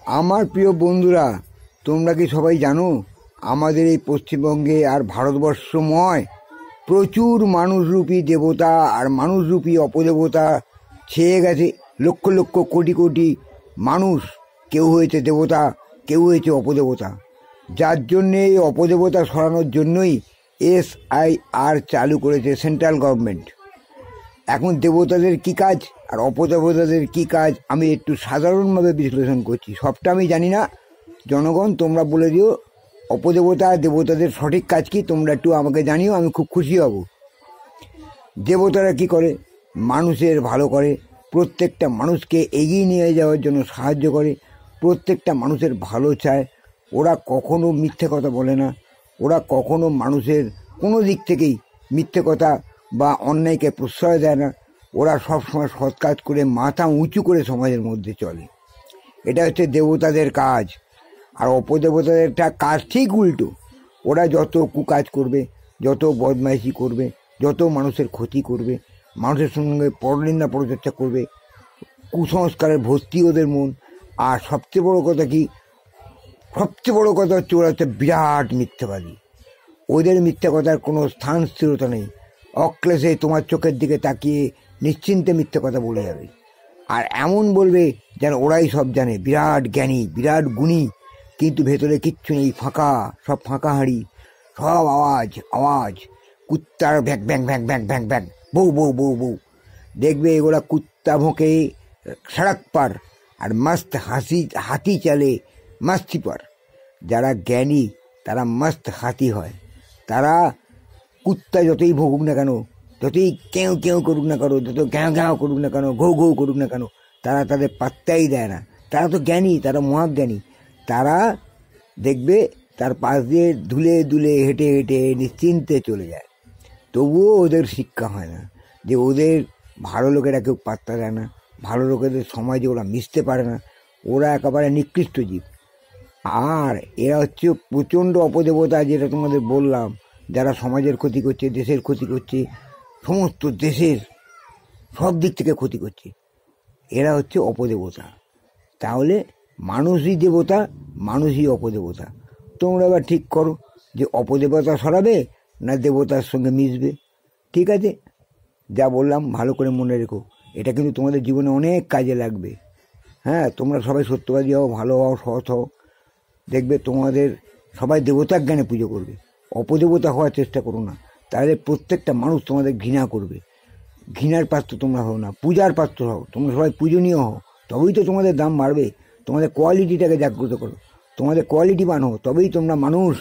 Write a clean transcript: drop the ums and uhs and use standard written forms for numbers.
আমার প্রিয় বন্ধুরা, তোমরা কি সবাই জানো আমাদের এই পশ্চিমবঙ্গে আর ভারতবর্ষময় প্রচুর মানুষরূপী দেবতা আর মানুষরূপী অপদেবতা ছেয়ে গেছে। লক্ষ লক্ষ কোটি কোটি মানুষ, কেউ হয়েছে দেবতা, কেউ হয়েছে অপদেবতা। যার জন্যে এই অপদেবতা সরানোর জন্যই SIR চালু করেছে সেন্ট্রাল গভর্নমেন্ট। এখন দেবতাদের কি কাজ আর অপদেবতাদের কি কাজ আমি একটু সাধারণভাবে বিশ্লেষণ করছি, সবটা আমি জানি না। জনগণ তোমরা বলে দিও অপদেবতা দেবতাদের সঠিক কাজ কি, তোমরা একটু আমাকে জানিও, আমি খুব খুশি হব। দেবতারা কি করে? মানুষের ভালো করে, প্রত্যেকটা মানুষকে এগিয়ে নিয়ে যাওয়ার জন্য সাহায্য করে, প্রত্যেকটা মানুষের ভালো চায়। ওরা কখনো মিথ্যে কথা বলে না, ওরা কখনো মানুষের কোনো দিক থেকেই মিথ্যে কথা বা অন্যায়কে প্রশ্রয় দেয় না। ওরা সবসময় সৎ কাজ করে মাথা উঁচু করে সমাজের মধ্যে চলে। এটা হচ্ছে দেবতাদের কাজ। আর অপদেবতাদেরটা কাজ ঠিক উল্টো। ওরা যত কুকাজ করবে, যত বদমাইশি করবে, যত মানুষের ক্ষতি করবে, মানুষের সঙ্গে পরনিন্দা পরচর্চা করবে, কুসংস্কারের ভর্তি ওদের মন। আর সবচেয়ে বড় কথা কি, সবচেয়ে বড় কথা হচ্ছে ওরা হচ্ছে বিরাট মিথ্যাবাদী। ওদের মিথ্যা কথার কোনো স্থান স্থিরতা নেই। অক্লেশে তোমার চোখের দিকে তাকিয়ে নিশ্চিন্তে মিথ্যে কথা বলে যাবে। আর এমন বলবে যেন ওরাই সব জানে, বিরাট জ্ঞানী, বিরাট গুণী, কিন্তু ভেতরে কিচ্ছু নেই, ফাঁকা, সব ফাঁকা হাঁড়ি, সব আওয়াজ আওয়াজ, কুত্তার ভ্যাক ভ্যাক ভ্যাক ভ্যাক ভ্যাক ভ্যাক, বউ বউ বউ বউ। দেখবে এগুলা কুত্তা ভোঁকে সড়ক পার, আর মস্ত হাতি চলে মস্তি পার। যারা জ্ঞানী তারা মস্ত হাতি হয়। তারা কুত্তা যতই ভোগুক না কেন, যতই কেউ কেউ করুক না কেন, যত ঘ্যাঁ ঘ্যাঁ করুক না কেন, ঘৌ ঘৌ করুক না কেন, তারা তাদের পাত্তাই দেয় না। তারা তো জ্ঞানী, তারা মহাজ্ঞানী। তারা দেখবে তার পাশ দিয়ে ধুলে ধুলে হেঁটে হেঁটে নিশ্চিন্তে চলে যায়। তবুও ওদের শিক্ষা হয় না যে ওদের ভালো লোকেরা কেউ পাত্তা দেয় না, ভালো লোকেদের সমাজে ওরা মিশতে পারে না। ওরা একেবারে নিকৃষ্ট জীব। আর এরা হচ্ছে প্রচণ্ড অপদেবতা, যেটা তোমাদের বললাম, যারা সমাজের ক্ষতি করছে, দেশের ক্ষতি করছে, সমস্ত দেশের সব দিক থেকে ক্ষতি করছে। এরা হচ্ছে অপদেবতা। তাহলে মানুষই দেবতা, মানুষই অপদেবতা। তোমরা এবার ঠিক করো যে অপদেবতা সরাবে না দেবতার সঙ্গে মিশবে। ঠিক আছে, যা বললাম ভালো করে মনে রেখো, এটা কিন্তু তোমাদের জীবনে অনেক কাজে লাগবে। হ্যাঁ, তোমরা সবাই সত্যবাদী হও, ভালো হও, সৎ হও। দেখবে তোমাদের সবাই দেবতার জ্ঞানে পুজো করবে, অপদেবতা হওয়ার চেষ্টা করো না। তাহলে প্রত্যেকটা মানুষ তোমাদের ঘৃণা করবে। ঘৃণার পাত্র তোমরা হও না, পূজার পাত্র হও। তোমরা সবাই পূজনীয় হও, তবেই তো তোমাদের দাম বাড়বে। তোমাদের কোয়ালিটিটাকে জাগ্রত করো, তোমাদের কোয়ালিটিবান হও, তবেই তোমরা মানুষ।